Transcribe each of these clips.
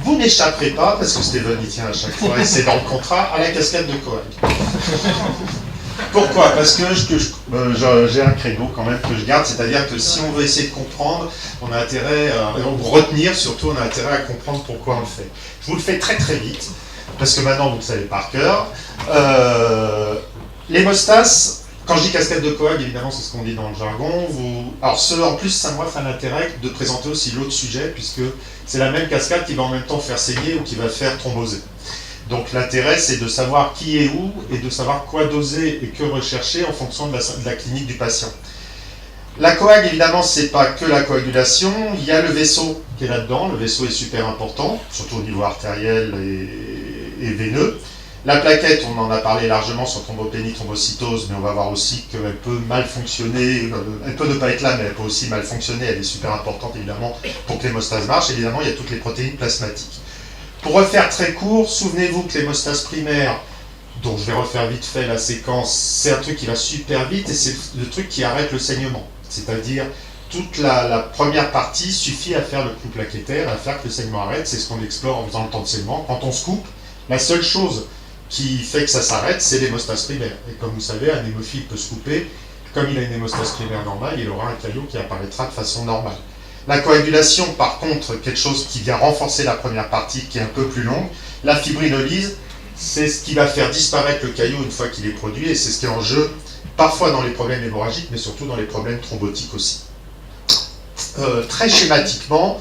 vous n'échapperez pas, parce que Steven y tient à chaque fois, et c'est dans le contrat, à la cascade de coag. Pourquoi? Parce que j'ai un credo quand même que je garde, c'est-à-dire que si on veut essayer de comprendre, on a intérêt à retenir, surtout on a intérêt à comprendre pourquoi on le fait. Je vous le fais très très vite, parce que maintenant vous le savez par cœur. L'hémostase, quand je dis cascade de coag, évidemment c'est ce qu'on dit dans le jargon. Alors en plus ça m'offre un intérêt de présenter aussi l'autre sujet, puisque c'est la même cascade qui va en même temps faire saigner ou qui va faire thromboser. Donc l'intérêt, c'est de savoir qui est où et de savoir quoi doser et que rechercher en fonction de la clinique du patient. La coag, évidemment, c'est pas que la coagulation. Il y a le vaisseau qui est là-dedans. Le vaisseau est super important, surtout au niveau artériel et veineux. La plaquette, on en a parlé largement sur thrombopénie, thrombocytose, mais on va voir aussi qu'elle peut mal fonctionner. Elle peut ne pas être là, mais elle peut aussi mal fonctionner. Elle est super importante, évidemment, pour que l'hémostase marche. Évidemment, il y a toutes les protéines plasmatiques. Pour refaire très court, souvenez-vous que l'hémostase primaire, dont je vais refaire vite fait la séquence, c'est un truc qui va super vite et c'est le truc qui arrête le saignement. C'est-à-dire, toute la première partie suffit à faire le clou plaquettaire, à faire que le saignement arrête. C'est ce qu'on explore en faisant le temps de saignement. Quand on se coupe, la seule chose qui fait que ça s'arrête, c'est l'hémostase primaire. Et comme vous savez, un hémophile peut se couper. Comme il a une hémostase primaire normale, il aura un caillot qui apparaîtra de façon normale. La coagulation, par contre, quelque chose qui vient renforcer la première partie, qui est un peu plus longue. La fibrinolyse, c'est ce qui va faire disparaître le caillot une fois qu'il est produit, et c'est ce qui est en jeu, parfois dans les problèmes hémorragiques, mais surtout dans les problèmes thrombotiques aussi. Très schématiquement,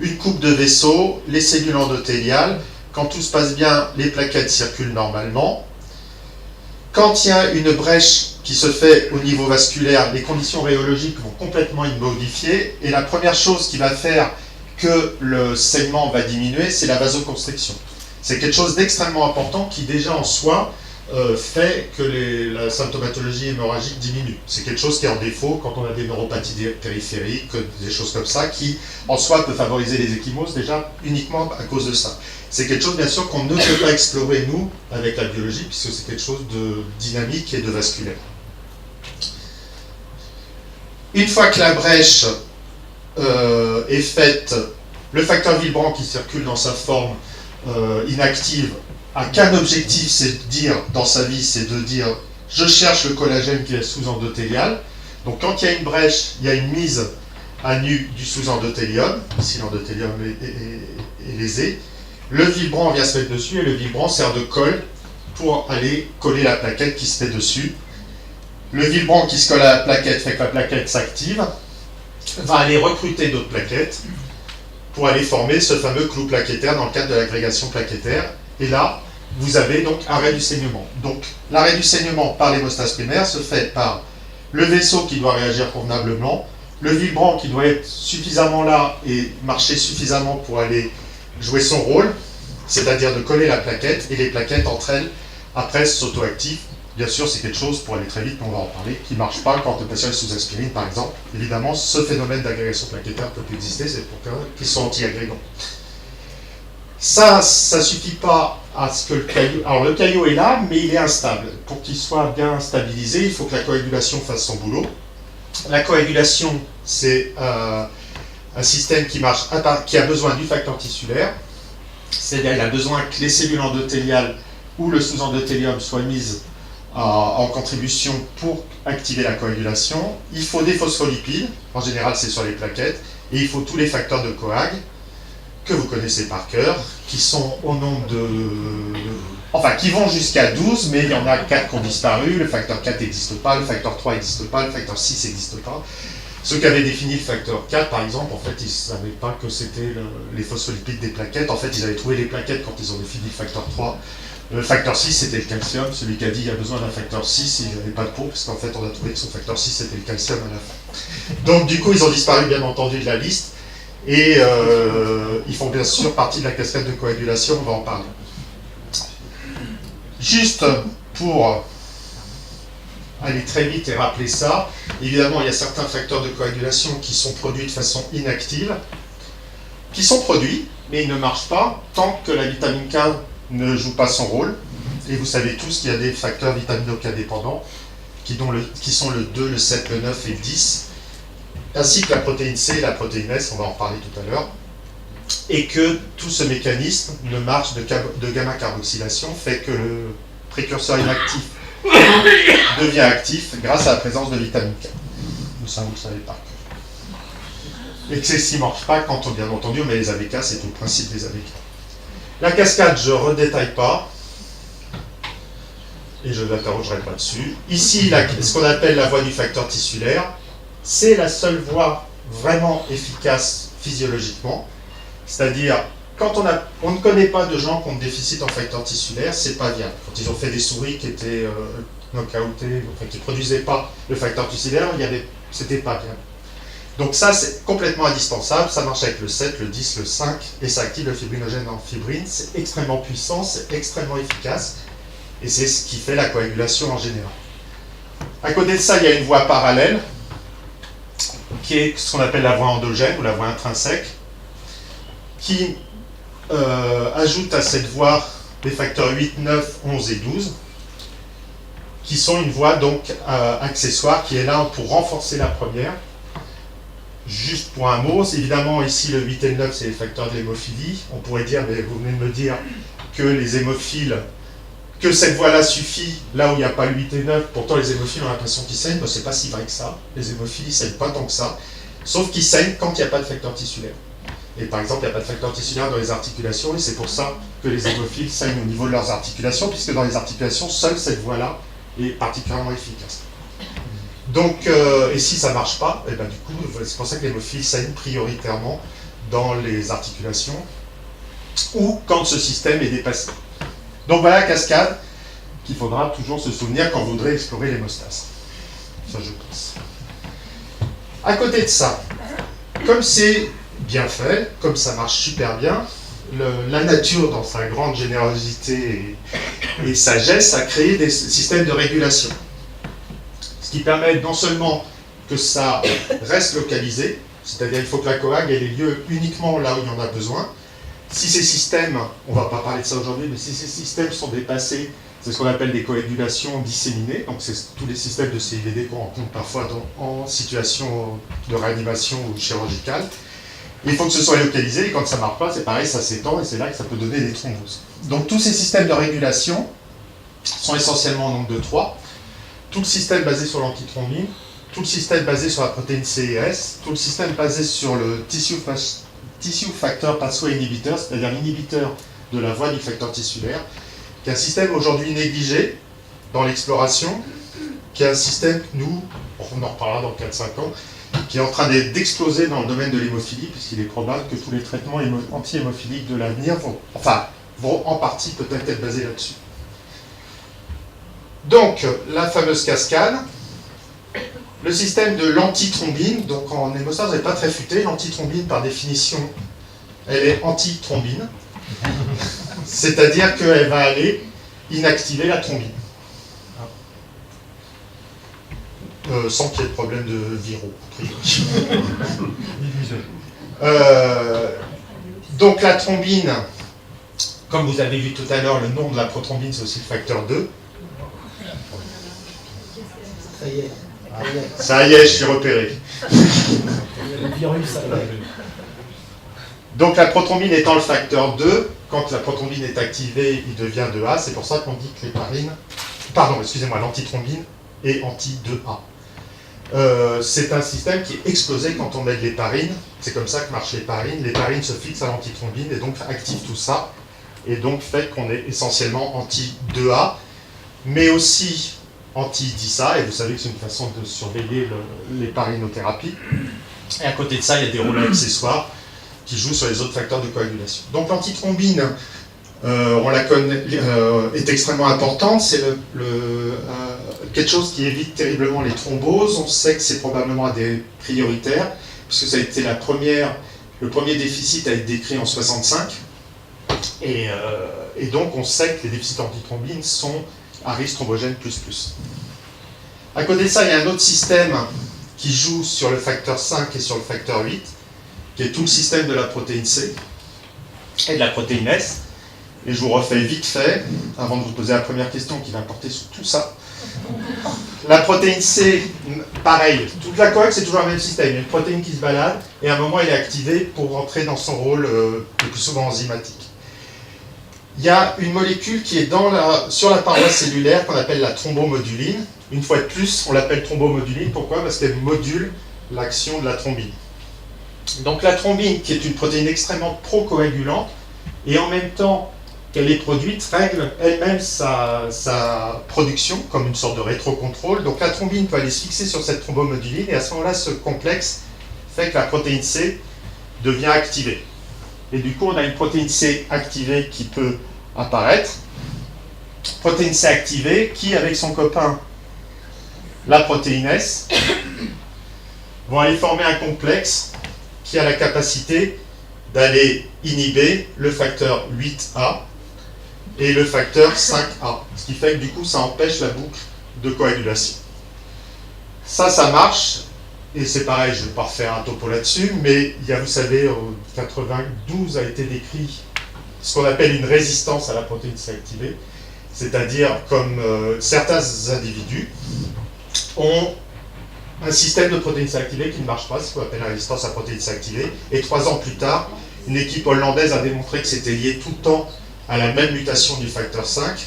une coupe de vaisseau, les cellules endothéliales, quand tout se passe bien, les plaquettes circulent normalement. Quand il y a une brèche qui se fait au niveau vasculaire, les conditions rhéologiques vont complètement être modifiées, et la première chose qui va faire que le saignement va diminuer, c'est la vasoconstriction. C'est quelque chose d'extrêmement important qui déjà en soi fait que la symptomatologie hémorragique diminue. C'est quelque chose qui est en défaut quand on a des neuropathies périphériques, des choses comme ça, qui en soi peut favoriser les ecchymoses déjà uniquement à cause de ça. C'est quelque chose bien sûr qu'on ne peut pas explorer nous avec la biologie, puisque c'est quelque chose de dynamique et de vasculaire. Une fois que la brèche est faite, le facteur Villebrand qui circule dans sa forme inactive a qu'un objectif, c'est de dire, dans sa vie, c'est de dire je cherche le collagène qui est sous-endothélial. Donc quand il y a une brèche, il y a une mise à nu du sous-endothélium, ici l'endothélium est lésé. Le Villebrand vient se mettre dessus et le Villebrand sert de colle pour aller coller la plaquette qui se met dessus. Le Villebrand qui se colle à la plaquette fait que la plaquette s'active, va aller recruter d'autres plaquettes pour aller former ce fameux clou plaquettaire dans le cadre de l'agrégation plaquettaire. Et là, vous avez donc arrêt du saignement. Donc l'arrêt du saignement par l'hémostase primaire se fait par le vaisseau qui doit réagir convenablement, le Villebrand qui doit être suffisamment là et marcher suffisamment pour aller jouer son rôle, c'est-à-dire de coller la plaquette, et les plaquettes entre elles, après, s'auto-activent. Bien sûr, c'est quelque chose, pour aller très vite, on va en parler, qui ne marche pas quand le patient est sous aspirine, par exemple. Évidemment, ce phénomène d'agrégation plaquettaire peut exister, c'est pour qu'ils sont anti-agrégants. Ça suffit pas à ce que le caillot... Alors, le caillot est là, mais il est instable. Pour qu'il soit bien stabilisé, il faut que la coagulation fasse son boulot. La coagulation, c'est un système qui marche, qui a besoin du facteur tissulaire, c'est-à-dire qu'il a besoin que les cellules endothéliales ou le sous-endothélium soient mises en contribution pour activer la coagulation. Il faut des phospholipides, en général c'est sur les plaquettes, et il faut tous les facteurs de coag que vous connaissez par cœur, qui sont au nombre de... Enfin, qui vont jusqu'à 12, mais il y en a 4 qui ont disparu, le facteur 4 n'existe pas, le facteur 3 n'existe pas, le facteur 6 n'existe pas. Ceux qui avaient défini le facteur 4, par exemple, en fait, ils ne savaient pas que c'était les phospholipides des plaquettes. En fait, ils avaient trouvé les plaquettes quand ils ont défini le facteur 3. Le facteur 6, c'était le calcium. Celui qui a dit qu'il y a besoin d'un facteur 6, il n'avait pas de peau, parce qu'en fait, on a trouvé que son facteur 6, c'était le calcium à la fin. Donc, du coup, ils ont disparu, bien entendu, de la liste. Et ils font bien sûr partie de la cascade de coagulation, on va en parler. Juste pour aller très vite et rappeler ça, évidemment, il y a certains facteurs de coagulation qui sont produits de façon inactive, qui sont produits, mais ils ne marchent pas tant que la vitamine K ne joue pas son rôle. Et vous savez tous qu'il y a des facteurs vitamino-K dépendants, qui sont le 2, le 7, le 9 et le 10, ainsi que la protéine C et la protéine S, on va en reparler tout à l'heure. et que tout ce mécanisme de marche de gamma-carbokylation fait que le précurseur inactif devient actif grâce à la présence de vitamine K. Ça, vous le savez pas. Et que ceci ne marche pas quand, bien entendu, on met les AVK, c'est tout le principe des AVK. La cascade, je ne redétaille pas, et je ne m'interrogerai pas dessus. Ici, ce qu'on appelle la voie du facteur tissulaire, c'est la seule voie vraiment efficace physiologiquement. C'est-à-dire, quand on ne connaît pas de gens qui ont un déficit en facteur tissulaire, c'est pas viable. Quand ils ont fait des souris qui étaient knockoutées, enfin, qui ne produisaient pas le facteur tissulaire, c'était pas viable. Donc ça, c'est complètement indispensable. Ça marche avec le 7, le 10, le 5, et ça active le fibrinogène en fibrine. C'est extrêmement puissant, c'est extrêmement efficace, et c'est ce qui fait la coagulation en général. À côté de ça, il y a une voie parallèle, qui est ce qu'on appelle la voie endogène, ou la voie intrinsèque, qui ajoute à cette voie les facteurs 8, 9, 11 et 12, qui sont une voie donc accessoire, qui est là pour renforcer la première. Juste pour un mot, évidemment ici le 8 et le 9 c'est les facteurs de l'hémophilie. On pourrait dire, mais vous venez de me dire que les hémophiles, que cette voie-là suffit là où il n'y a pas le 8 et 9, pourtant les hémophiles ont l'impression qu'ils saignent, ben, c'est pas si vrai que ça. Les hémophiles ne saignent pas tant que ça, sauf qu'ils saignent quand il n'y a pas de facteur tissulaire. Et par exemple, il n'y a pas de facteur tissulaire dans les articulations, et c'est pour ça que les hémophiles saignent au niveau de leurs articulations, puisque dans les articulations, seule cette voie-là est particulièrement efficace. Donc, et si ça ne marche pas, et ben du coup, c'est pour ça que l'hémophile saigne prioritairement dans les articulations ou quand ce système est dépassé. Donc voilà la cascade qu'il faudra toujours se souvenir quand vous voudrez explorer l'hémostase. Ça, je pense. À côté de ça, comme c'est bien fait, comme ça marche super bien, la nature, dans sa grande générosité et sagesse, a créé des systèmes de régulation. Ce qui permet non seulement que ça reste localisé, c'est-à-dire il faut que la coag ait lieu uniquement là où il y en a besoin. Si ces systèmes, on ne va pas parler de ça aujourd'hui, mais si ces systèmes sont dépassés, c'est ce qu'on appelle des coagulations disséminées, donc c'est tous les systèmes de CIVD qu'on rencontre parfois en situation de réanimation ou chirurgicale. Il faut que ce soit localisé, et quand ça ne marche pas, c'est pareil, ça s'étend, et c'est là que ça peut donner des thromboses. Donc tous ces systèmes de régulation sont essentiellement au nombre de 3. Tout le système basé sur l'antithrombine, tout le système basé sur la protéine CES, tout le système basé sur le tissue factor pathway inhibitor, c'est-à-dire l'inhibiteur de la voie du facteur tissulaire, qui est un système aujourd'hui négligé dans l'exploration, qui est un système que nous, on en reparlera dans 4-5 ans, qui est en train d'exploser dans le domaine de l'hémophilie, puisqu'il est probable que tous les traitements anti-hémophiliques de l'avenir vont en partie peut-être être basés là-dessus. Donc, la fameuse cascade, le système de l'antithrombine, donc en hémostase, elle n'est pas très futée, l'antithrombine, par définition, elle est antithrombine, c'est-à-dire qu'elle va aller inactiver la thrombine. Sans qu'il y ait de problème de viraux, a priori. Donc la thrombine, comme vous avez vu tout à l'heure, le nom de la prothrombine, c'est aussi le facteur 2. Ça y est. Ça y est, je suis repéré. Le virus, ça y est. Donc la prothrombine étant le facteur 2, quand la prothrombine est activée, il devient 2A. C'est pour ça qu'on dit que l'antithrombine est anti-2A. C'est un système qui est explosé quand on met de l'héparine. C'est comme ça que marche l'héparine. L'héparine se fixe à l'antithrombine et donc active tout ça. Et donc fait qu'on est essentiellement anti-2A, mais aussi anti-DISA, et vous savez que c'est une façon de surveiller l'héparinothérapie. Et à côté de ça, il y a des rôles accessoires qui jouent sur les autres facteurs de coagulation. Donc l'antithrombine, on la connaît, est extrêmement importante. C'est quelque chose qui évite terriblement les thromboses. On sait que c'est probablement un des prioritaires, puisque ça a été le premier déficit à être décrit en 65. Et donc on sait que les déficits antithrombine sont à risque thrombogène plus. À côté de ça, il y a un autre système qui joue sur le facteur 5 et sur le facteur 8, qui est tout le système de la protéine C et de la protéine S. Et je vous refais vite fait, avant de vous poser la première question qui va porter sur tout ça. La protéine C, pareil, toute la coax c'est toujours le même système. Il y a une protéine qui se balade et à un moment elle est activée pour rentrer dans son rôle le plus souvent enzymatique. Il y a une molécule qui est sur la paroi cellulaire qu'on appelle la thrombomoduline. Une fois de plus, on l'appelle thrombomoduline. Pourquoi? Parce qu'elle module l'action de la thrombine. Donc la thrombine, qui est une protéine extrêmement procoagulante, et en même temps qu'elle est produite, règle elle-même sa production comme une sorte de rétrocontrôle. Donc la thrombine peut aller se fixer sur cette thrombomoduline, et à ce moment-là, ce complexe fait que la protéine C devient activée. Et du coup, on a une protéine C activée qui peut apparaître. Protéine C activée qui, avec son copain, la protéine S, vont aller former un complexe qui a la capacité d'aller inhiber le facteur 8A et le facteur 5A. Ce qui fait que du coup, ça empêche la boucle de coagulation. Ça marche. Et c'est pareil, je ne vais pas refaire un topo là-dessus, mais il y a, vous savez, en 92 a été décrit ce qu'on appelle une résistance à la protéine C activée, c'est-à-dire comme certains individus ont un système de protéine C activée qui ne marche pas, c'est ce qu'on appelle la résistance à la protéine C activée, et 3 ans plus tard, une équipe hollandaise a démontré que c'était lié tout le temps à la même mutation du facteur 5.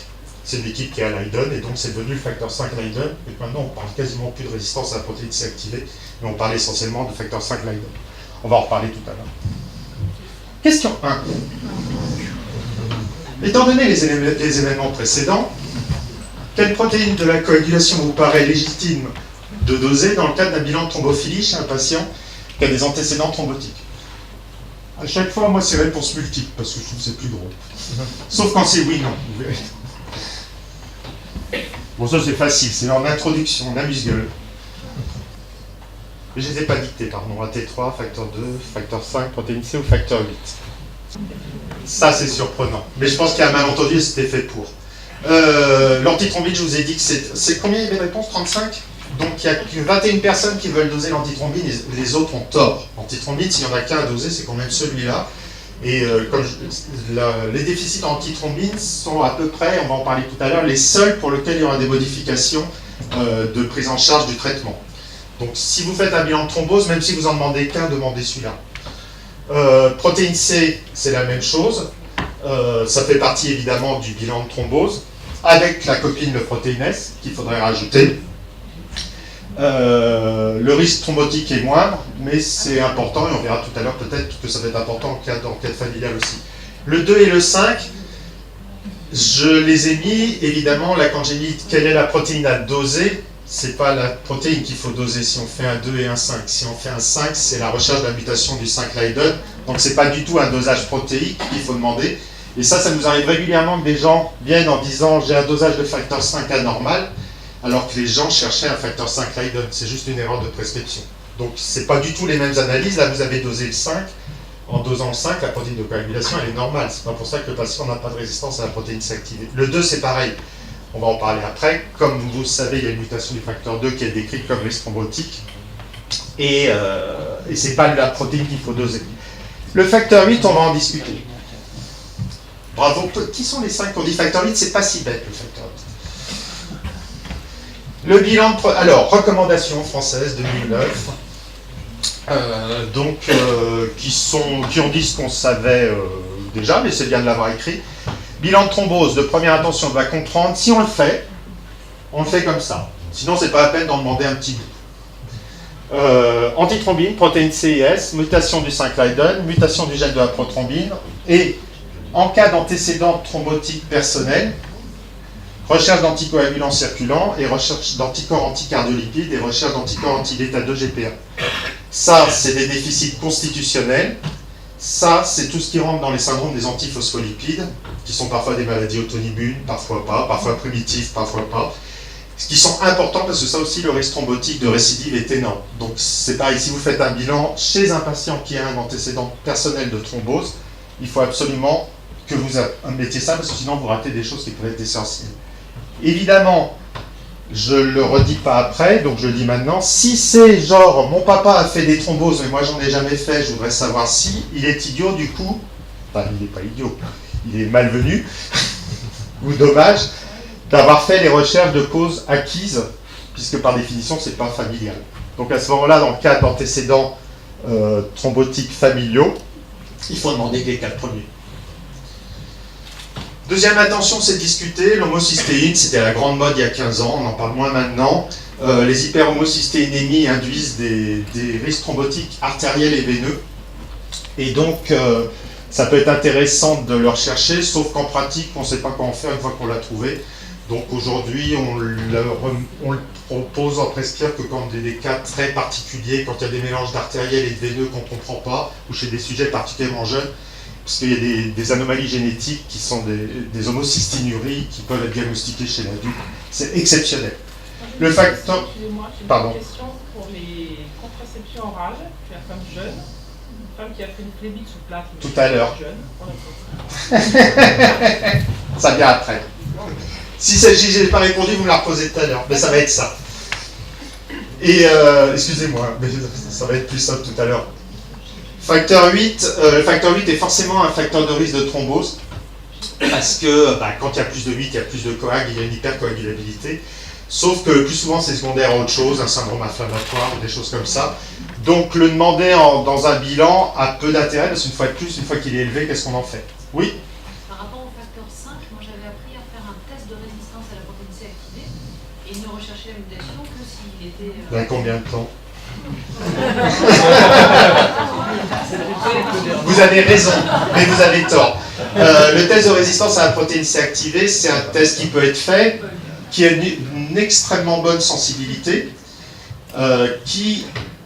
C'est une équipe qui est à Leiden, et donc c'est devenu le facteur 5 Leiden, et maintenant on parle quasiment plus de résistance à la protéine C activée, mais on parle essentiellement de facteur 5 Leiden. On va en reparler tout à l'heure. Question 1. Étant donné les événements précédents, quelle protéine de la coagulation vous paraît légitime de doser dans le cadre d'un bilan de thrombophilie chez un patient qui a des antécédents thrombotiques? À chaque fois, moi, c'est réponse multiple, parce que je trouve que c'est plus drôle. Sauf quand c'est oui, non, vous verrez. Bon, ça c'est facile, c'est en introduction, on amuse-gueule. Je ne les ai pas dictés, pardon. AT3, facteur 2, facteur 5, protéine C ou facteur 8. Ça c'est surprenant. Mais je pense qu'il y a un malentendu et c'était fait pour. L'antithrombine, je vous ai dit que c'est combien il y avait de réponses? 35? Donc il y a que 21 personnes qui veulent doser l'antithrombine et les autres ont tort. L'antithrombine, s'il n'y en a qu'un à doser, c'est quand même celui-là. Et les déficits en antithrombine sont à peu près, on va en parler tout à l'heure, les seuls pour lesquels il y aura des modifications de prise en charge du traitement. Donc si vous faites un bilan de thrombose, même si vous en demandez qu'un, demandez celui-là. Protéine C, c'est la même chose. Ça fait partie évidemment du bilan de thrombose, avec la copine de protéine S qu'il faudrait rajouter. Le risque thrombotique est moindre, mais c'est important, et on verra tout à l'heure peut-être que ça va être important en cas d'enquête familiale aussi. Le 2 et le 5, je les ai mis, évidemment, là quand j'ai mis quelle est la protéine à doser, c'est pas la protéine qu'il faut doser si on fait un 2 et un 5. Si on fait un 5, c'est la recherche de la mutation du 5 Leiden, donc c'est pas du tout un dosage protéique qu'il faut demander. Et ça nous arrive régulièrement que des gens viennent en disant j'ai un dosage de facteur 5 anormal, alors que les gens cherchaient un facteur 5 Leiden. C'est juste une erreur de prescription. Donc c'est pas du tout les mêmes analyses. Là vous avez dosé le 5. En dosant le 5, la protéine de coagulation elle est normale. C'est pas pour ça que le patient n'a pas de résistance à la protéine C activée. Le 2 c'est pareil. On va en parler après. Comme vous le savez, il y a une mutation du facteur 2 qui est décrite comme risque thrombotique. Et c'est pas la protéine qu'il faut doser. Le facteur 8, on va en discuter. Bravo. Qui sont les 5 qu'on dit facteur 8? C'est pas si bête le facteur 8. Le bilan de... Alors, recommandation française 2009. Qui ont dit ce qu'on savait déjà, mais c'est bien de l'avoir écrit. Bilan de thrombose de première intention, on va comprendre. Si on le fait comme ça. Sinon, c'est pas la peine d'en demander un petit bout. Antithrombine, protéine C et S, mutation du 5 Leiden, mutation du gène de la prothrombine, et en cas d'antécédent thrombotique personnel, recherche d'anticoagulants circulants et recherche d'anticorps anticardiolipides et recherche d'anticorps anti-bêta-2 GPA. Ça, c'est des déficits constitutionnels. Ça, c'est tout ce qui rentre dans les syndromes des antiphospholipides, qui sont parfois des maladies auto-immunes, parfois pas, parfois primitives, parfois pas. Ce qui sont importants parce que ça aussi, le risque thrombotique de récidive est énorme. Donc c'est pareil, si vous faites un bilan chez un patient qui a un antécédent personnel de thrombose, il faut absolument que vous mettiez ça parce que sinon vous ratez des choses qui peuvent être essentielles. Évidemment, je le redis pas après, donc je le dis maintenant, si c'est genre mon papa a fait des thromboses mais moi j'en ai jamais fait, je voudrais savoir si, il est idiot du coup, enfin il n'est pas idiot, il est malvenu, ou dommage, d'avoir fait les recherches de causes acquises puisque par définition, c'est pas familial. Donc à ce moment-là, dans le cas d'antécédents thrombotiques familiaux, il faut demander les 4 premiers. Deuxième attention, c'est discuter. L'homocystéine, c'était la grande mode il y a 15 ans, on en parle moins maintenant. Les hyperhomocystéinémies induisent des risques thrombotiques artériels et veineux. Et donc, ça peut être intéressant de le rechercher, sauf qu'en pratique, on ne sait pas quoi en faire une fois qu'on l'a trouvé. Donc aujourd'hui, on le propose en prescrire que quand il y a des cas très particuliers, quand il y a des mélanges d'artériels et de veineux qu'on ne comprend pas, ou chez des sujets particulièrement jeunes, parce qu'il y a des anomalies génétiques qui sont des homocysténuries qui peuvent être diagnostiquées chez l'adulte. C'est exceptionnel. Le facteur... Excusez-moi, j'ai Pardon. une question pour les contraceptions orales. La femme jeune, une femme qui a fait une phlébite sous plâtre. Tout à l'heure. Jeune, on a Ça vient après. Si je n'ai pas répondu, vous me la reposez tout à l'heure, mais ça va être ça. Et excusez-moi, mais ça va être plus simple tout à l'heure. Facteur 8, le facteur 8 est forcément un facteur de risque de thrombose, parce que quand il y a plus de 8, il y a plus de coag, il y a une hypercoagulabilité. Sauf que le plus souvent, c'est secondaire à autre chose, un syndrome inflammatoire ou des choses comme ça. Donc le demander dans un bilan a peu d'intérêt, parce qu'une fois de plus, une fois qu'il est élevé, qu'est-ce qu'on en fait? Oui? Par rapport au facteur 5, moi j'avais appris à faire un test de résistance à la protéine C activée et ne rechercher la mutation que s'il était... Il y a combien de temps? Vous avez raison, mais vous avez tort. Le test de résistance à la protéine C activée, c'est un test qui peut être fait, qui a une extrêmement bonne sensibilité, qui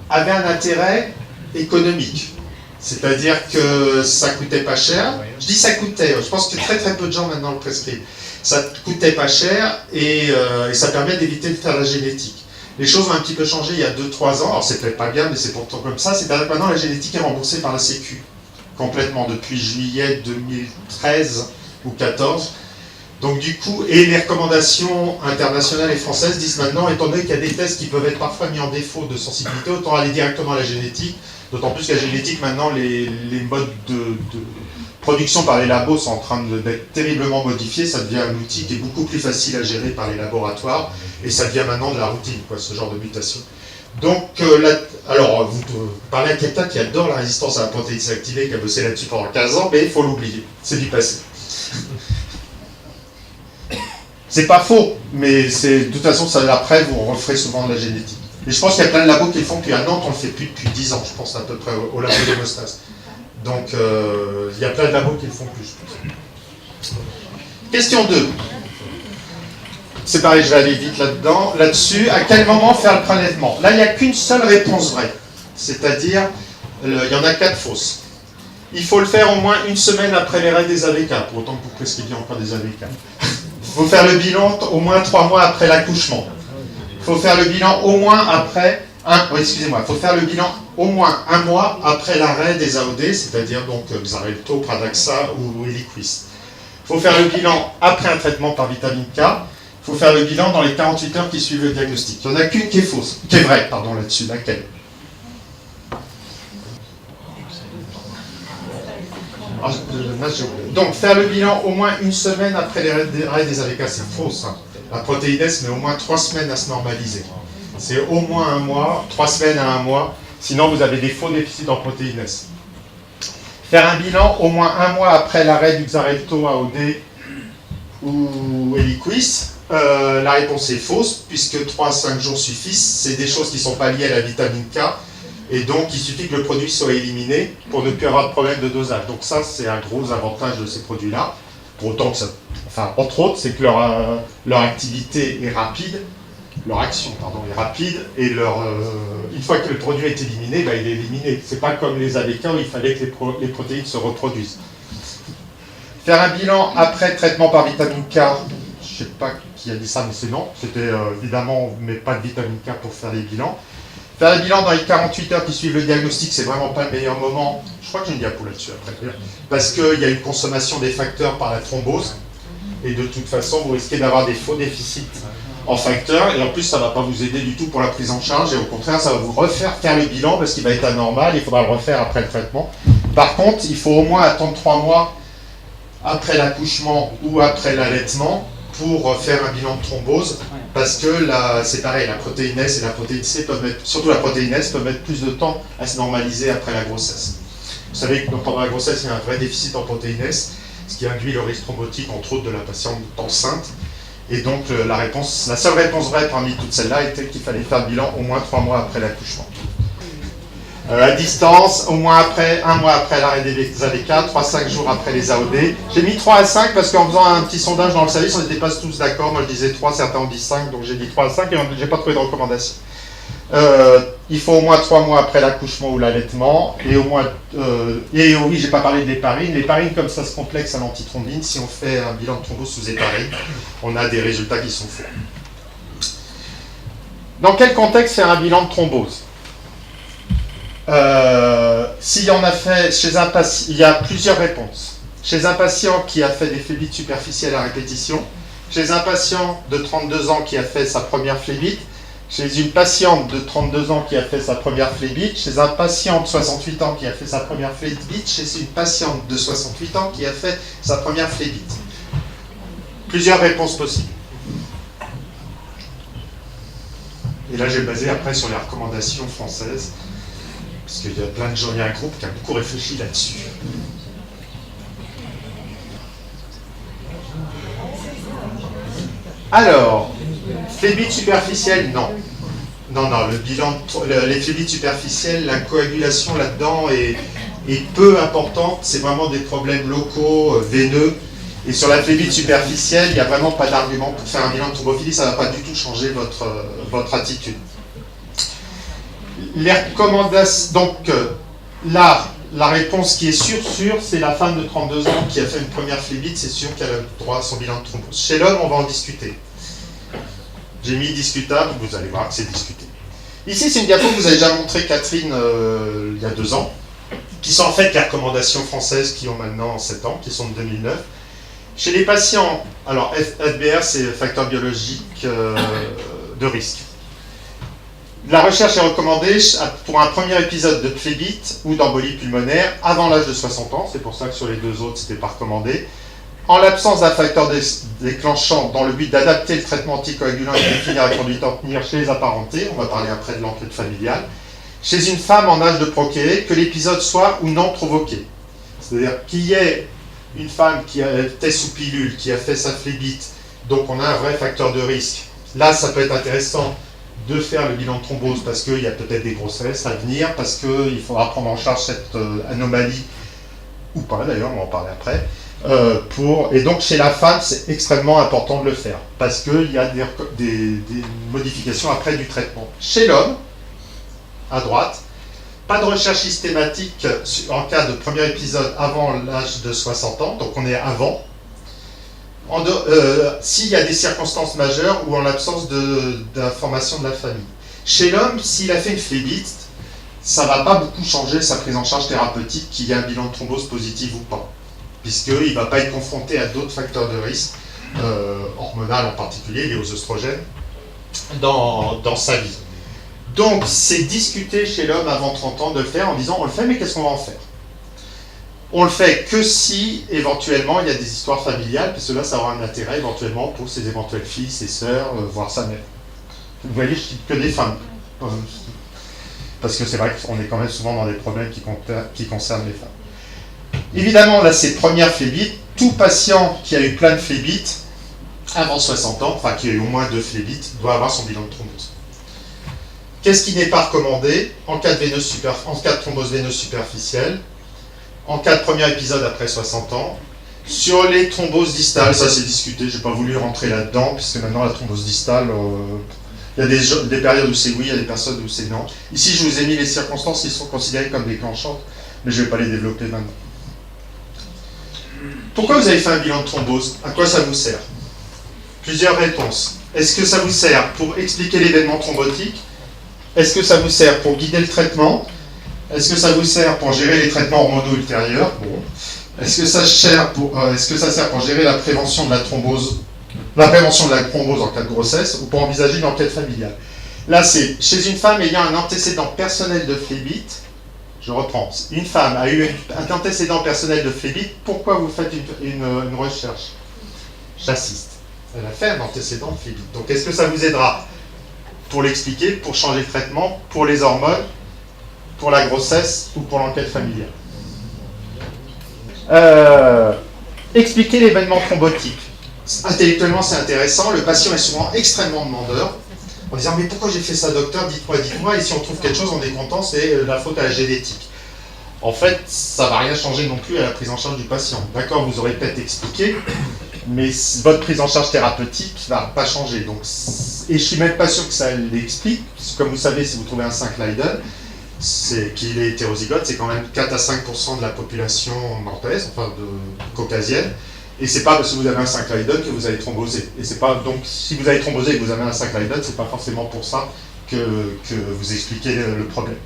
avait un intérêt économique. C'est-à-dire que ça coûtait pas cher. Je dis ça coûtait, je pense que très très peu de gens maintenant le prescrivent. Ça coûtait pas cher et ça permet d'éviter de faire la génétique. Les choses ont un petit peu changé il y a 2-3 ans, alors c'est peut-être pas bien, mais c'est pourtant comme ça. C'est-à-dire que maintenant la génétique est remboursée par la Sécu, complètement, depuis juillet 2013 ou 2014. Donc du coup, et les recommandations internationales et françaises disent maintenant, étant donné qu'il y a des tests qui peuvent être parfois mis en défaut de sensibilité, autant aller directement à la génétique, d'autant plus que la génétique, maintenant, les modes de production par les labos sont en train d'être terriblement modifiés, ça devient un outil qui est beaucoup plus facile à gérer par les laboratoires, et ça devient maintenant de la routine, quoi, ce genre de mutation. Donc, alors, vous parlez à quelqu'un qui adore la résistance à la protéine C activée, qui a bossé là-dessus pendant 15 ans, mais il faut l'oublier, c'est du passé. C'est pas faux, mais c'est de toute façon, ça, après, vous referez souvent de la génétique. Et je pense qu'il y a plein de labos qui le font, puis à Nantes, on le fait plus depuis 10 ans, je pense à peu près, au labo d'hémostase. Donc, il y a plein de labos qui le font plus, je pense. Question 2. C'est pareil, je vais aller vite là-dessus. À quel moment faire le prélèvement? Là, il n'y a qu'une seule réponse vraie. C'est-à-dire, il y en a 4 fausses. Il faut le faire au moins une semaine après les règles des AVK, pour autant que vous prescriviez encore des AVK. Il faut faire le bilan au moins 3 mois après l'accouchement. Il faut faire le bilan au moins après... il faut faire le bilan au moins 1 mois après l'arrêt des AOD, c'est-à-dire donc Xarelto, Pradaxa ou Eliquis. Il faut faire le bilan après un traitement par vitamine K. Il faut faire le bilan dans les 48 heures qui suivent le diagnostic. Il n'y en a qu'une qui est fausse, qui est vraie, pardon, là-dessus. Laquelle? Donc, faire le bilan au moins une semaine après l'arrêt des AVK, c'est faux, ça. La protéine S met au moins 3 semaines à se normaliser. C'est au moins 1 mois, 3 semaines à 1 mois, sinon vous avez des faux déficits en protéine S. Faire un bilan au moins 1 mois après l'arrêt du Xarelto AOD ou Eliquis, la réponse est fausse, puisque 3 à 5 jours suffisent, c'est des choses qui ne sont pas liées à la vitamine K, et donc il suffit que le produit soit éliminé pour ne plus avoir de problème de dosage. Donc ça, c'est un gros avantage de ces produits-là, pour autant que ça... Enfin, entre autres, c'est que leur activité est rapide, leur action est rapide, et une fois que le produit est éliminé, il est éliminé. C'est pas comme les AVK où il fallait que les protéines se reproduisent. Faire un bilan après traitement par vitamine K, je sais pas qui a dit ça, mais c'est non. C'était évidemment, mais pas de vitamine K pour faire les bilans. Faire le bilan dans les 48 heures qui suivent le diagnostic, c'est vraiment pas le meilleur moment. Je crois que j'ai une diapo là-dessus après. Parce qu'il y a une consommation des facteurs par la thrombose. Et de toute façon, vous risquez d'avoir des faux déficits en facteurs. Et en plus, ça ne va pas vous aider du tout pour la prise en charge. Et au contraire, ça va vous refaire faire le bilan parce qu'il va être anormal. Il faudra le refaire après le traitement. Par contre, il faut au moins attendre 3 mois après l'accouchement ou après l'allaitement pour faire un bilan de thrombose, parce que c'est pareil, la protéine S et la protéine C peuvent mettre, surtout la protéine S, peuvent mettre plus de temps à se normaliser après la grossesse. Vous savez que pendant la grossesse, il y a un vrai déficit en protéine S, ce qui induit le risque thrombotique, entre autres, de la patiente enceinte. Et donc, la seule réponse vraie parmi toutes celles-là était qu'il fallait faire le bilan au moins 3 mois après l'accouchement. À distance, au moins un mois après l'arrêt des ADK, 3-5 jours après les AOD. J'ai mis 3 à 5 parce qu'en faisant un petit sondage dans le service, on n'était pas tous d'accord. Moi, je disais 3, certains ont dit 5, donc j'ai dit 3 à 5 et je n'ai pas trouvé de recommandation. Il faut au moins 3 mois après l'accouchement ou l'allaitement. Et oui, j'ai pas parlé de l'héparine. L'héparine, comme ça se complexe à l'antithrombine, si on fait un bilan de thrombose sous héparine, on a des résultats qui sont faux. Dans quel contexte faire un bilan de thrombose ? S'il en a fait chez un patient, il y a plusieurs réponses. Chez un patient qui a fait des phlébites superficielles à répétition, chez un patient de 32 ans qui a fait sa première phlébite, chez une patiente de 32 ans qui a fait sa première phlébite, chez un patient de 68 ans qui a fait sa première phlébite, chez une patiente de 68 ans qui a fait sa première phlébite. Plusieurs réponses possibles. Et là, j'ai basé après sur les recommandations françaises. Parce qu'il y a plein de gens, il y a un groupe qui a beaucoup réfléchi là-dessus. Alors, phlébite superficielle, non. Non, le bilan, les phlébites superficielles, la coagulation là-dedans est peu importante. C'est vraiment des problèmes locaux, veineux. Et sur la phlébite superficielle, il n'y a vraiment pas d'argument pour faire un bilan de thrombophilie. Ça ne va pas du tout changer votre attitude. Les recommandations, donc là, la réponse qui est sûre, c'est la femme de 32 ans qui a fait une première phlébite, c'est sûr qu'elle a le droit à son bilan de thrombose. Chez l'homme, on va en discuter. J'ai mis discutable, vous allez voir que c'est discuté. Ici, c'est une diapo que vous avez déjà montré, Catherine, il y a 2 ans, qui sont en fait les recommandations françaises qui ont maintenant 7 ans, qui sont de 2009. Chez les patients, alors FBR, c'est facteur biologique de risque. La recherche est recommandée pour un premier épisode de phlébite ou d'embolie pulmonaire avant l'âge de 60 ans. C'est pour ça que sur les 2 autres, ce n'était pas recommandé. En l'absence d'un facteur déclenchant dans le but d'adapter le traitement anticoagulant et de définir la conduite à tenir chez les apparentés, on va parler après de l'enquête familiale, chez une femme en âge de procréer, que l'épisode soit ou non provoqué. C'est-à-dire qu'il y ait une femme qui était sous pilule, qui a fait sa phlébite, donc on a un vrai facteur de risque. Là, ça peut être intéressant de faire le bilan de thrombose parce qu'il y a peut-être des grossesses à venir, parce qu'il faudra prendre en charge cette anomalie, ou pas d'ailleurs, on va en parler après. Et donc chez la femme, c'est extrêmement important de le faire, parce qu'il y a des modifications après du traitement. Chez l'homme, à droite, pas de recherche systématique en cas de premier épisode avant l'âge de 60 ans, donc on est avant. S'il y a des circonstances majeures ou en l'absence d'information de la famille. Chez l'homme, s'il a fait une phlébite, ça ne va pas beaucoup changer sa prise en charge thérapeutique, qu'il y ait un bilan de thrombose positif ou pas, puisqu'il ne va pas être confronté à d'autres facteurs de risque, hormonal en particulier, liés aux oestrogènes, dans sa vie. Donc, c'est discuter chez l'homme avant 30 ans de le faire en disant on le fait, mais qu'est-ce qu'on va en faire ? On le fait que si, éventuellement, il y a des histoires familiales, parce que là, ça aura un intérêt, éventuellement, pour ses éventuelles filles, ses sœurs, voire sa mère. Vous voyez, je ne cite que des femmes. Parce que c'est vrai qu'on est quand même souvent dans des problèmes qui concernent les femmes. Évidemment, là, ces premières phlébites, tout patient qui a eu plein de phlébites, avant 60 ans, enfin, qui a eu au moins 2 phlébites, doit avoir son bilan de thrombose. Qu'est-ce qui n'est pas recommandé en cas de thrombose veineuse superficielle, en cas de premier épisode après 60 ans, sur les thromboses distales, ça c'est discuté, je n'ai pas voulu rentrer là-dedans, puisque maintenant la thrombose distale, il y a des périodes où c'est oui, il y a des périodes où c'est non. Ici, je vous ai mis les circonstances qui sont considérées comme déclenchantes, mais je ne vais pas les développer maintenant. Pourquoi vous avez fait un bilan de thrombose ? À quoi ça vous sert ? Plusieurs réponses. Est-ce que ça vous sert pour expliquer l'événement thrombotique ? Est-ce que ça vous sert pour guider le traitement ? Est-ce que ça vous sert pour gérer les traitements hormonaux ultérieurs ? Bon. Est-ce que ça sert pour gérer la prévention de la thrombose en cas de grossesse ou pour envisager une enquête familiale ? Là, c'est chez une femme ayant un antécédent personnel de phlébite. Je reprends. Une femme a eu un antécédent personnel de phlébite. Pourquoi vous faites une recherche ? J'assiste. Elle a fait un antécédent de phlébite. Donc est-ce que ça vous aidera pour l'expliquer, pour changer le traitement, pour les hormones, pour la grossesse ou pour l'enquête familiale? Expliquer l'événement thrombotique. Intellectuellement, c'est intéressant. Le patient est souvent extrêmement demandeur, en disant « Mais pourquoi j'ai fait ça, docteur? Dites-moi, dites-moi. Et si on trouve quelque chose, on est content, c'est la faute à la génétique. » En fait, ça ne va rien changer non plus à la prise en charge du patient. D'accord, vous aurez peut-être expliqué, mais votre prise en charge thérapeutique ne va pas changer. Donc, et je ne suis même pas sûr que ça l'explique. Comme vous savez, si vous trouvez un 5 Leiden, c'est qu'il est hétérozygote, c'est quand même 4 à 5% de la population nantaise, enfin caucasienne. Et c'est pas parce que vous avez un 5 Leiden que vous allez thromboser. Et c'est pas, donc, si vous avez thrombosé et que vous avez un 5 Leiden, c'est pas forcément pour ça que vous expliquez le problème.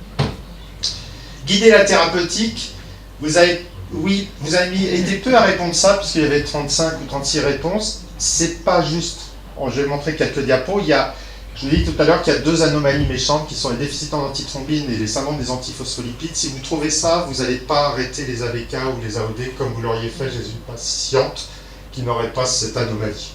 Guider la thérapeutique, vous avez été peu à répondre ça, puisqu'il y avait 35 ou 36 réponses. C'est pas juste. Bon, je vais montrer quelques diapos. Je l'ai dit tout à l'heure qu'il y a 2 anomalies méchantes qui sont les déficits en antithrombine et les syndromes des antiphospholipides. Si vous trouvez ça, vous n'allez pas arrêter les AVK ou les AOD comme vous l'auriez fait chez une patiente qui n'aurait pas cette anomalie.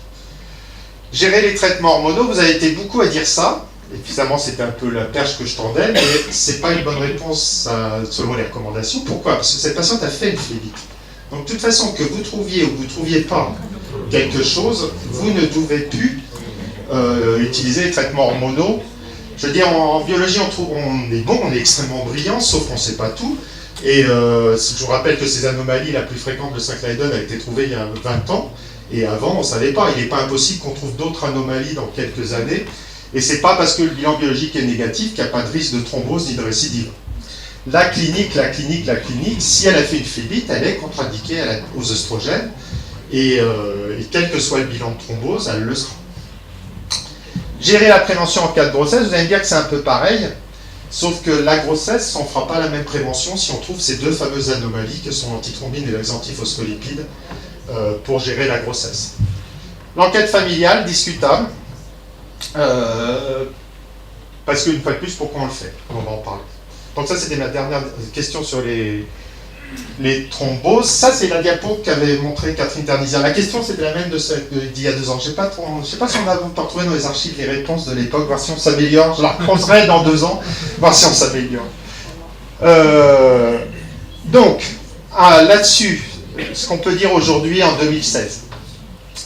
Gérer les traitements hormonaux, vous avez été beaucoup à dire ça. Et finalement, c'était un peu la perche que je tendais, mais c'est pas une bonne réponse selon les recommandations. Pourquoi? Parce que cette patiente a fait une phlébite. Donc, de toute façon, que vous trouviez ou que vous ne trouviez pas quelque chose, vous ne devez plus utiliser les traitements hormonaux. Je veux dire, en biologie, on est bon, on est extrêmement brillant, sauf qu'on ne sait pas tout. Et je vous rappelle que ces anomalies, la plus fréquente de 5 Leiden, a été trouvée il y a 20 ans. Et avant, on ne savait pas. Il n'est pas impossible qu'on trouve d'autres anomalies dans quelques années. Et c'est pas parce que le bilan biologique est négatif qu'il n'y a pas de risque de thrombose ni de récidive. La clinique, si elle a fait une phlébite, elle est contre-indiquée aux oestrogènes. Et quel que soit le bilan de thrombose, elle le sera. Gérer la prévention en cas de grossesse, vous allez me dire que c'est un peu pareil, sauf que la grossesse, on ne fera pas la même prévention si on trouve ces 2 fameuses anomalies que sont l'antithrombine et les antiphospholipides pour gérer la grossesse. L'enquête familiale, discutable. Parce qu'une fois de plus, pourquoi on le fait? On va en parler. Donc ça, c'était ma dernière question sur les thromboses. Ça, c'est la diapo qu'avait montré Catherine Ternizia. La question, c'était la même d'il y a 2 ans. Je ne sais pas si on a retrouvé dans les archives les réponses de l'époque, voir si on s'améliore. Je la reposerai dans 2 ans, voir si on s'améliore. Donc, là-dessus, ce qu'on peut dire aujourd'hui en 2016.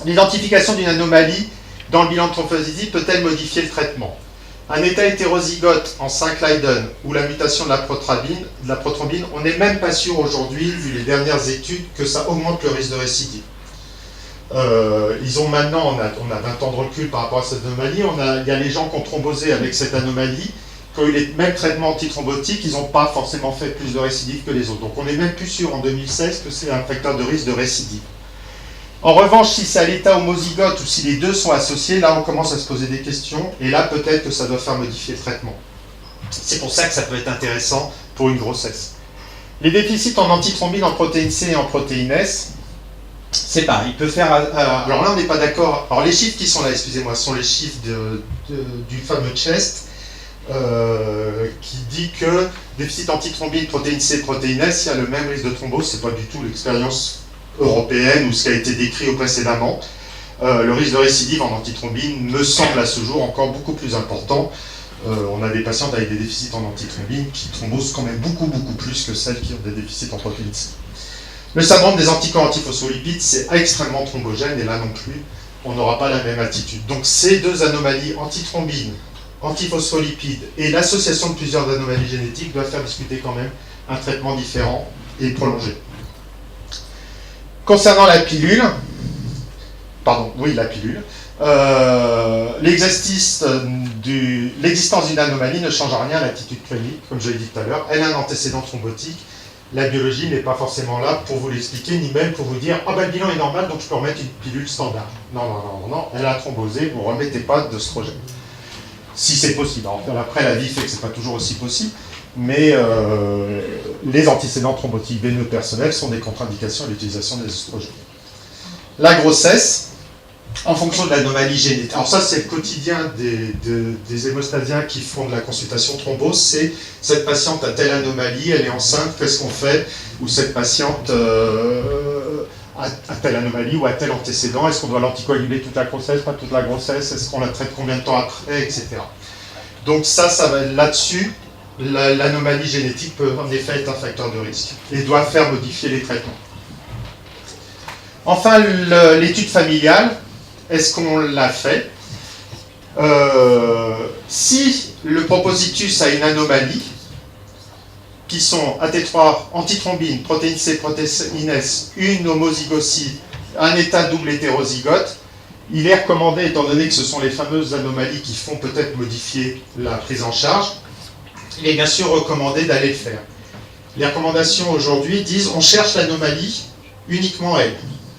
L'identification d'une anomalie dans le bilan de thrombocytose peut-elle modifier le traitement? Un état hétérozygote en 5 Leiden ou la mutation de la prothrombine, on n'est même pas sûr aujourd'hui, vu les dernières études, que ça augmente le risque de récidive. Ils ont maintenant, on a 20 ans de recul par rapport à cette anomalie, il y a les gens qui ont thrombosé avec cette anomalie, qui ont eu les mêmes traitements antithrombotiques, ils n'ont pas forcément fait plus de récidive que les autres. Donc on n'est même plus sûr en 2016 que c'est un facteur de risque de récidive. En revanche, si c'est à l'état homozygote ou si les 2 sont associés, là on commence à se poser des questions, et là peut-être que ça doit faire modifier le traitement. C'est pour ça que ça peut être intéressant pour une grossesse. Les déficits en antithrombine, en protéine C et en protéine S, c'est pareil, il peut faire... alors là on n'est pas d'accord, alors les chiffres qui sont là, excusez-moi, sont les chiffres du fameux CHEST, qui dit que déficit antithrombine, protéine C, protéine S, il y a le même risque de thrombose, c'est pas du tout l'expérience européenne ou ce qui a été décrit précédemment. Le risque de récidive en antithrombine me semble à ce jour encore beaucoup plus important. On a des patientes avec des déficits en antithrombine qui thrombosent quand même beaucoup plus que celles qui ont des déficits en protéine C. Le syndrome des anticorps antiphospholipides, c'est extrêmement thrombogène et là non plus, on n'aura pas la même attitude. Donc ces 2 anomalies, antithrombine, antiphospholipides et l'association de plusieurs anomalies génétiques doivent faire discuter quand même un traitement différent et prolongé. Concernant la pilule, l'existence d'une anomalie ne change rien à l'attitude clinique, comme je l'ai dit tout à l'heure. Elle a un antécédent thrombotique. La biologie n'est pas forcément là pour vous l'expliquer, ni même pour vous dire « Ah ben le bilan est normal, donc je peux remettre une pilule standard ». Non, elle a thrombosé, vous ne remettez pas d'œstrogène. Si c'est possible. Alors, après, la vie fait que ce n'est pas toujours aussi possible. Mais les antécédents thrombotiques veineux personnels sont des contre-indications à l'utilisation des oestrogènes. La grossesse, en fonction de l'anomalie génétique. Alors ça, c'est le quotidien des hémostasiens qui font de la consultation thrombose. C'est cette patiente a telle anomalie, elle est enceinte, qu'est-ce qu'on fait? Ou cette patiente à telle anomalie ou à tel antécédent. Est-ce qu'on doit l'anticoaguler toute la grossesse, pas toute la grossesse? Est-ce qu'on la traite combien de temps après, etc. Donc ça va là-dessus. L'anomalie génétique peut en effet être un facteur de risque et doit faire modifier les traitements. Enfin, l'étude familiale, est-ce qu'on l'a fait? Si le propositus a une anomalie, qui sont AT3, antithrombine, protéine C, protéine S, une homozygosie, un état double hétérozygote, il est recommandé, étant donné que ce sont les fameuses anomalies qui font peut-être modifier la prise en charge, il est bien sûr recommandé d'aller le faire. Les recommandations aujourd'hui disent on cherche l'anomalie uniquement elle.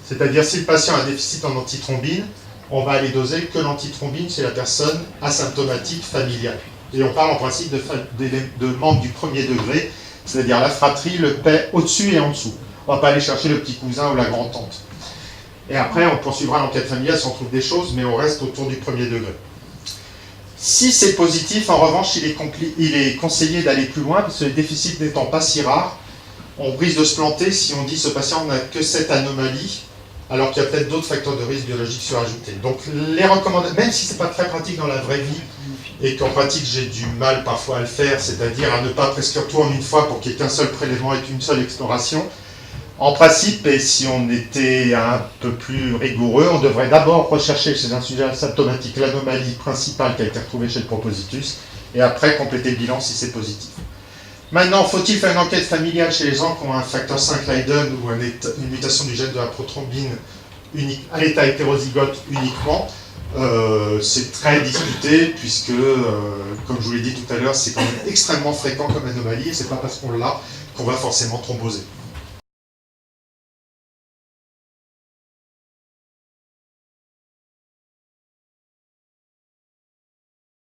C'est-à-dire si le patient a un déficit en antithrombine, on va aller doser que l'antithrombine chez la personne asymptomatique familiale. Et on parle en principe de membres du premier degré, c'est-à-dire la fratrie, le père au-dessus et en dessous. On ne va pas aller chercher le petit cousin ou la grand-tante. Et après, on poursuivra l'enquête familiale si on trouve des choses, mais on reste autour du premier degré. Si c'est positif, en revanche, il est conseillé d'aller plus loin, parce que les déficits n'étant pas si rares, on risque de se planter si on dit ce patient n'a que cette anomalie, alors qu'il y a peut-être d'autres facteurs de risque biologique surajoutés. Donc les recommandations, même si ce n'est pas très pratique dans la vraie vie, et qu'en pratique j'ai du mal parfois à le faire, c'est-à-dire à ne pas prescrire tout en une fois pour qu'il n'y ait qu'un seul prélèvement et qu'une seule exploration, en principe, et si on était un peu plus rigoureux, on devrait d'abord rechercher chez un sujet asymptomatique l'anomalie principale qui a été retrouvée chez le propositus, et après compléter le bilan si c'est positif. Maintenant, faut-il faire une enquête familiale chez les gens qui ont un facteur 5 Leiden ou une mutation du gène de la prothrombine à l'état hétérozygote uniquement? C'est très discuté puisque, comme je vous l'ai dit tout à l'heure, c'est quand même extrêmement fréquent comme anomalie et c'est pas parce qu'on l'a qu'on va forcément thromboser.